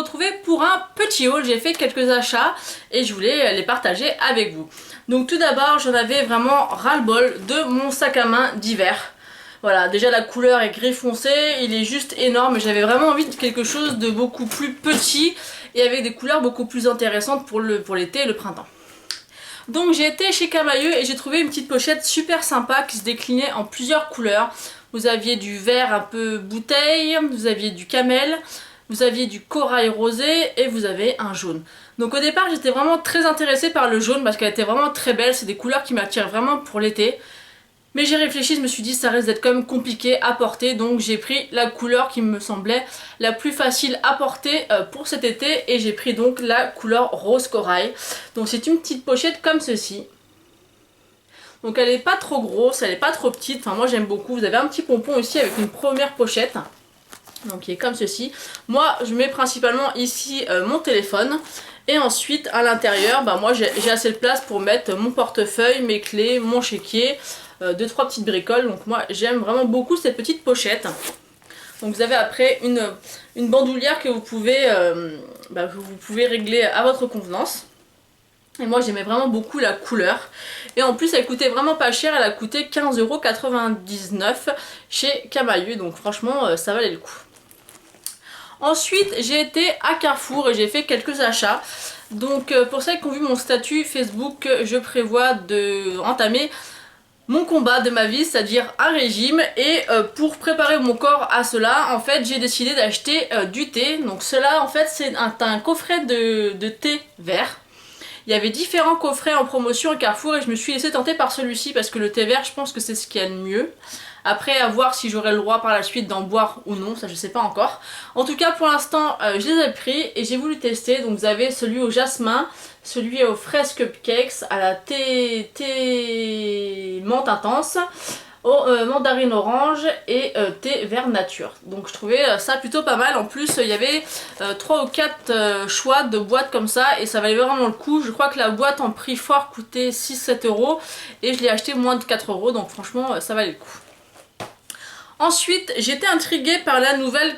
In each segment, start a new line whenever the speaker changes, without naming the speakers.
retrouvée pour un petit haul. J'ai fait quelques achats et je voulais les partager avec vous. Donc tout d'abord, j'en avais vraiment ras-le-bol de mon sac à main d'hiver. Voilà, déjà la couleur est gris foncé, il est juste énorme. J'avais vraiment envie de quelque chose de beaucoup plus petit et avec des couleurs beaucoup plus intéressantes pour l'été et le printemps. Donc j'ai été chez Camaïeu et j'ai trouvé une petite pochette super sympa qui se déclinait en plusieurs couleurs. Vous aviez du vert un peu bouteille, vous aviez du camel, vous aviez du corail rosé et vous avez un jaune. Donc au départ j'étais vraiment très intéressée par le jaune parce qu'elle était vraiment très belle, c'est des couleurs qui m'attirent vraiment pour l'été. Mais j'ai réfléchi, je me suis dit ça risque d'être quand même compliqué à porter, donc j'ai pris la couleur qui me semblait la plus facile à porter pour cet été et j'ai pris donc la couleur rose corail. Donc c'est une petite pochette comme ceci. Donc elle n'est pas trop grosse, elle n'est pas trop petite, enfin moi j'aime beaucoup. Vous avez un petit pompon aussi avec une première pochette, donc qui est comme ceci. Moi je mets principalement ici mon téléphone. Et ensuite à l'intérieur, moi j'ai assez de place pour mettre mon portefeuille, mes clés, mon chéquier, 2-3 petites bricoles. Donc moi j'aime vraiment beaucoup cette petite pochette. Donc vous avez après une bandoulière que vous pouvez régler à votre convenance. Et moi j'aimais vraiment beaucoup la couleur. Et en plus elle coûtait vraiment pas cher, elle a coûté 15,99 € chez Camaïeu. Donc franchement ça valait le coup. Ensuite j'ai été à Carrefour et j'ai fait quelques achats. Donc pour celles qui ont vu mon statut Facebook, je prévois de entamer mon combat de ma vie, c'est-à-dire un régime. Et pour préparer mon corps à cela, en fait j'ai décidé d'acheter du thé. Donc cela en fait c'est un coffret de thé vert. Il y avait différents coffrets en promotion à Carrefour et je me suis laissée tenter par celui-ci parce que le thé vert je pense que c'est ce qu'il y a de mieux. Après à voir si j'aurai le droit par la suite d'en boire ou non, ça je sais pas encore. En tout cas pour l'instant je les ai pris et j'ai voulu tester. Donc vous avez celui au jasmin, celui aux fraises cupcakes, à la thé menthe intense, au mandarine orange et thé vert nature. Donc je trouvais ça plutôt pas mal. En plus il y avait 3 ou 4 choix de boîtes comme ça et ça valait vraiment le coup. Je crois que la boîte en prix fort coûtait 6-7 € et je l'ai acheté moins de 4 €, donc franchement ça valait le coup. Ensuite, j'étais intriguée par la nouvelle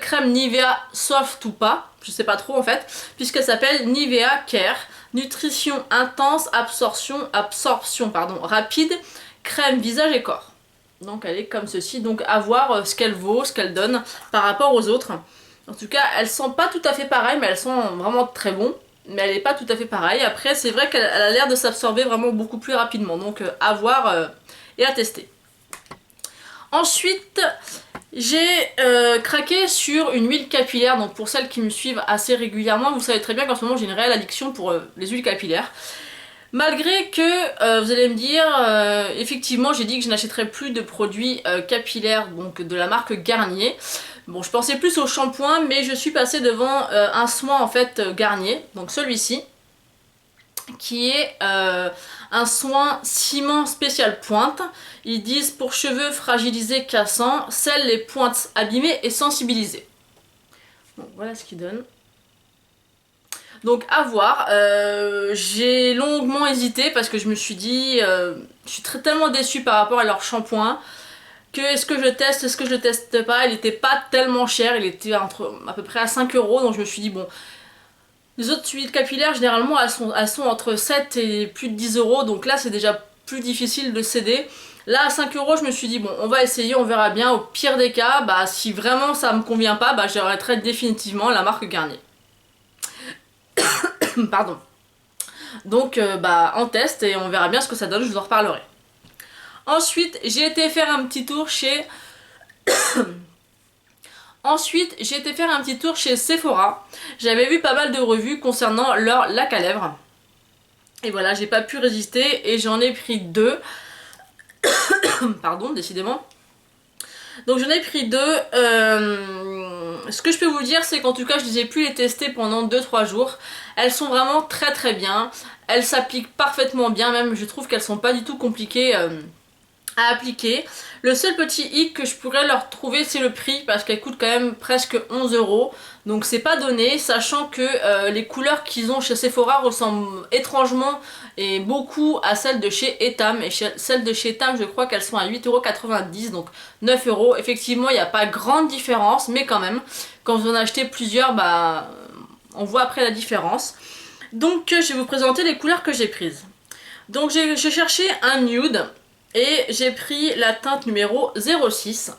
crème Nivea Soft ou pas, je sais pas trop en fait, puisqu'elle s'appelle Nivea Care, nutrition intense, absorption rapide, crème visage et corps. Donc elle est comme ceci, donc à voir ce qu'elle vaut, ce qu'elle donne par rapport aux autres. En tout cas, elles sont pas tout à fait pareilles, mais elles sont vraiment très bonnes. Mais elle n'est pas tout à fait pareille. Après, c'est vrai qu'elle a l'air de s'absorber vraiment beaucoup plus rapidement, donc à voir et à tester. Ensuite, j'ai craqué sur une huile capillaire. Donc pour celles qui me suivent assez régulièrement, vous savez très bien qu'en ce moment j'ai une réelle addiction pour les huiles capillaires. Malgré que vous allez me dire, effectivement j'ai dit que je n'achèterais plus de produits capillaires donc de la marque Garnier. Bon, je pensais plus au shampoing, mais je suis passée devant un soin en fait Garnier, donc celui-ci, qui est un soin ciment spécial pointe. Ils disent pour cheveux fragilisés, cassants, scelle les pointes abîmées et sensibilisées. Bon, voilà ce qu'ils donnent. Donc à voir. J'ai longuement hésité parce que je me suis dit, je suis tellement déçue par rapport à leur shampoing que est-ce que je teste, est-ce que je le teste pas. Il était pas tellement cher, il était à peu près à 5 €, donc je me suis dit bon. Les autres huiles capillaires généralement elles sont entre 7 et plus de 10 €, donc là c'est déjà plus difficile de céder. Là à 5 € je me suis dit bon on va essayer, on verra bien. Au pire des cas, si vraiment ça me convient pas, j'arrêterai définitivement la marque Garnier. Pardon. Donc en test et on verra bien ce que ça donne, je vous en reparlerai. Ensuite j'ai été faire un petit tour chez Sephora. J'avais vu pas mal de revues concernant leur lac à lèvres. Et voilà, j'ai pas pu résister et j'en ai pris 2. Pardon, décidément. Donc j'en ai pris 2. Ce que je peux vous dire, c'est qu'en tout cas, je les ai pu les tester pendant 2-3 jours. Elles sont vraiment très très bien. Elles s'appliquent parfaitement bien, même je trouve qu'elles sont pas du tout compliquées à appliquer. Le seul petit hic que je pourrais leur trouver, c'est le prix, parce qu'elle coûte quand même presque 11 €. Donc c'est pas donné, sachant que les couleurs qu'ils ont chez Sephora ressemblent étrangement et beaucoup à celles de chez Etam. Et celles de chez Etam, je crois qu'elles sont à 8,90 €, donc 9 €. Effectivement, il n'y a pas grande différence, mais quand même, quand vous en achetez plusieurs, bah, on voit après la différence. Donc je vais vous présenter les couleurs que j'ai prises. Donc j'ai cherché un nude. Et j'ai pris la teinte numéro 06.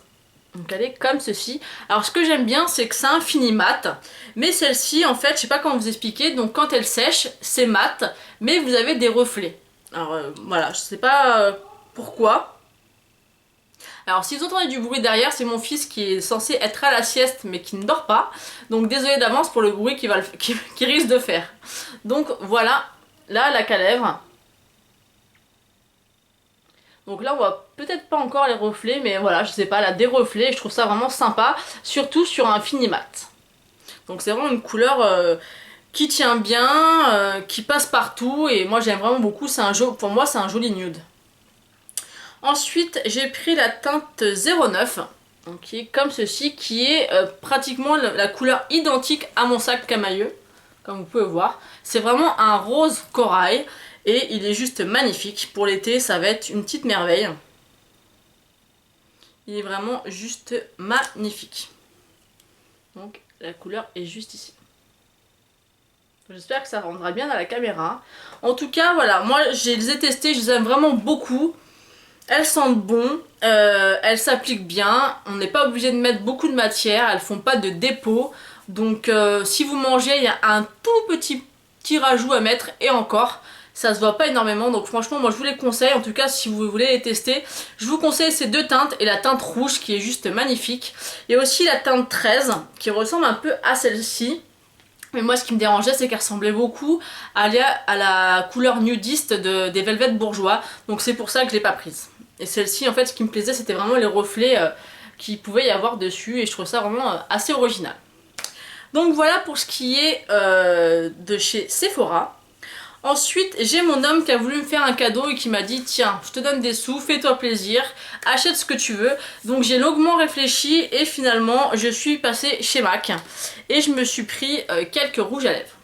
Donc elle est comme ceci. Alors ce que j'aime bien, c'est que c'est un fini mat. Mais celle-ci, en fait, je sais pas comment vous expliquer. Donc quand elle sèche, c'est mat. Mais vous avez des reflets. Alors voilà, je sais pas pourquoi. Alors si vous entendez du bruit derrière, c'est mon fils qui est censé être à la sieste mais qui ne dort pas. Donc désolé d'avance pour le bruit qu'il risque de faire. Donc voilà, là la calèvre. Donc là on voit peut-être pas encore les reflets, mais voilà, je sais pas, elle a des reflets et je trouve ça vraiment sympa, surtout sur un fini mat. Donc c'est vraiment une couleur qui tient bien, qui passe partout et moi j'aime vraiment beaucoup, pour moi c'est un joli nude. Ensuite j'ai pris la teinte 09, donc qui est comme ceci, qui est pratiquement la couleur identique à mon sac camailleux, comme vous pouvez voir. C'est vraiment un rose corail. Et il est juste magnifique. Pour l'été, ça va être une petite merveille. Il est vraiment juste magnifique. Donc la couleur est juste ici. J'espère que ça rendra bien à la caméra. En tout cas, voilà, moi je les ai testées, je les aime vraiment beaucoup. Elles sentent bon, elles s'appliquent bien. On n'est pas obligé de mettre beaucoup de matière, elles font pas de dépôt. Donc si vous mangez, il y a un tout petit rajout à mettre et encore. Ça se voit pas énormément, donc franchement moi je vous les conseille. En tout cas si vous voulez les tester, je vous conseille ces deux teintes et la teinte rouge qui est juste magnifique. Et aussi la teinte 13 qui ressemble un peu à celle-ci. Mais moi ce qui me dérangeait c'est qu'elle ressemblait beaucoup à la couleur nudiste des Velvet Bourgeois. Donc c'est pour ça que je l'ai pas prise. Et celle-ci en fait ce qui me plaisait c'était vraiment les reflets qu'il pouvait y avoir dessus. Et je trouve ça vraiment assez original. Donc voilà pour ce qui est de chez Sephora. Ensuite, j'ai mon homme qui a voulu me faire un cadeau et qui m'a dit tiens, je te donne des sous, fais-toi plaisir, achète ce que tu veux. Donc j'ai longuement réfléchi et finalement je suis passée chez MAC et je me suis pris quelques rouges à lèvres.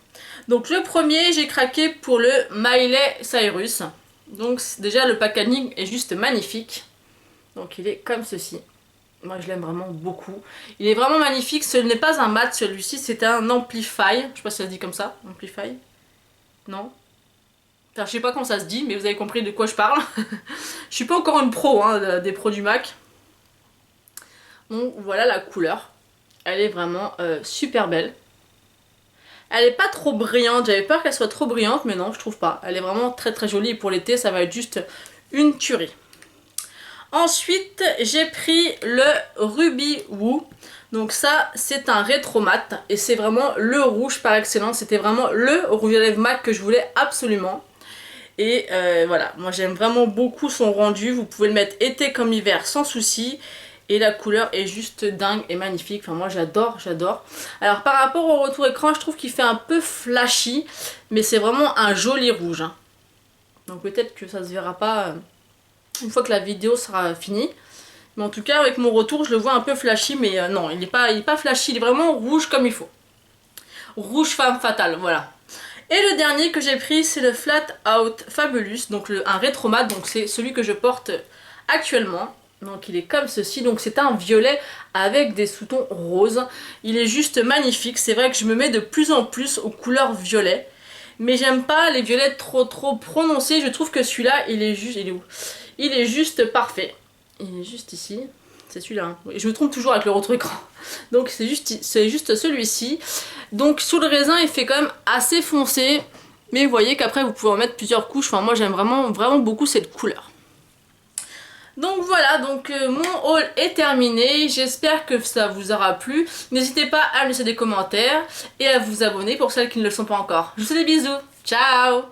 Donc le premier, j'ai craqué pour le Miley Cyrus. Donc déjà le packaging est juste magnifique. Donc il est comme ceci. Moi je l'aime vraiment beaucoup. Il est vraiment magnifique, ce n'est pas un mat celui-ci, c'est un Amplify. Je sais pas si ça se dit comme ça, Amplify. Non? Enfin, je sais pas comment ça se dit, mais vous avez compris de quoi je parle. Je suis pas encore une pro hein, des produits MAC. Donc voilà la couleur. Elle est vraiment super belle. Elle est pas trop brillante, j'avais peur qu'elle soit trop brillante, mais non, je trouve pas. Elle est vraiment très très jolie et pour l'été, ça va être juste une tuerie. Ensuite, j'ai pris le Ruby Woo. Donc ça, c'est un rétro mat et c'est vraiment le rouge par excellence. C'était vraiment le rouge à lèvres mat que je voulais absolument. Et voilà, moi j'aime vraiment beaucoup son rendu. Vous pouvez le mettre été comme hiver sans souci. Et la couleur est juste dingue et magnifique. Enfin moi j'adore, j'adore. Alors par rapport au retour écran, je trouve qu'il fait un peu flashy. Mais c'est vraiment un joli rouge. Hein. Donc peut-être que ça se verra pas une fois que la vidéo sera finie. Mais en tout cas avec mon retour je le vois un peu flashy. Mais non, il est pas flashy, il est vraiment rouge comme il faut. Rouge femme fatale, voilà. Et le dernier que j'ai pris c'est le Flat Out Fabulous, donc un rétro mat, donc c'est celui que je porte actuellement. Donc il est comme ceci, donc c'est un violet avec des sous-tons roses. Il est juste magnifique, c'est vrai que je me mets de plus en plus aux couleurs violet. Mais j'aime pas les violets trop prononcés, je trouve que celui-là il est juste, il est où? Il est juste parfait. Il est juste ici. C'est celui-là. Hein. Oui, je me trompe toujours avec le retour écran. Donc c'est juste celui-ci. Donc sous le raisin il fait quand même assez foncé. Mais vous voyez qu'après vous pouvez en mettre plusieurs couches. Enfin moi j'aime vraiment beaucoup cette couleur. Donc voilà, donc mon haul est terminé. J'espère que ça vous aura plu. N'hésitez pas à laisser des commentaires et à vous abonner pour celles qui ne le sont pas encore. Je vous fais des bisous. Ciao!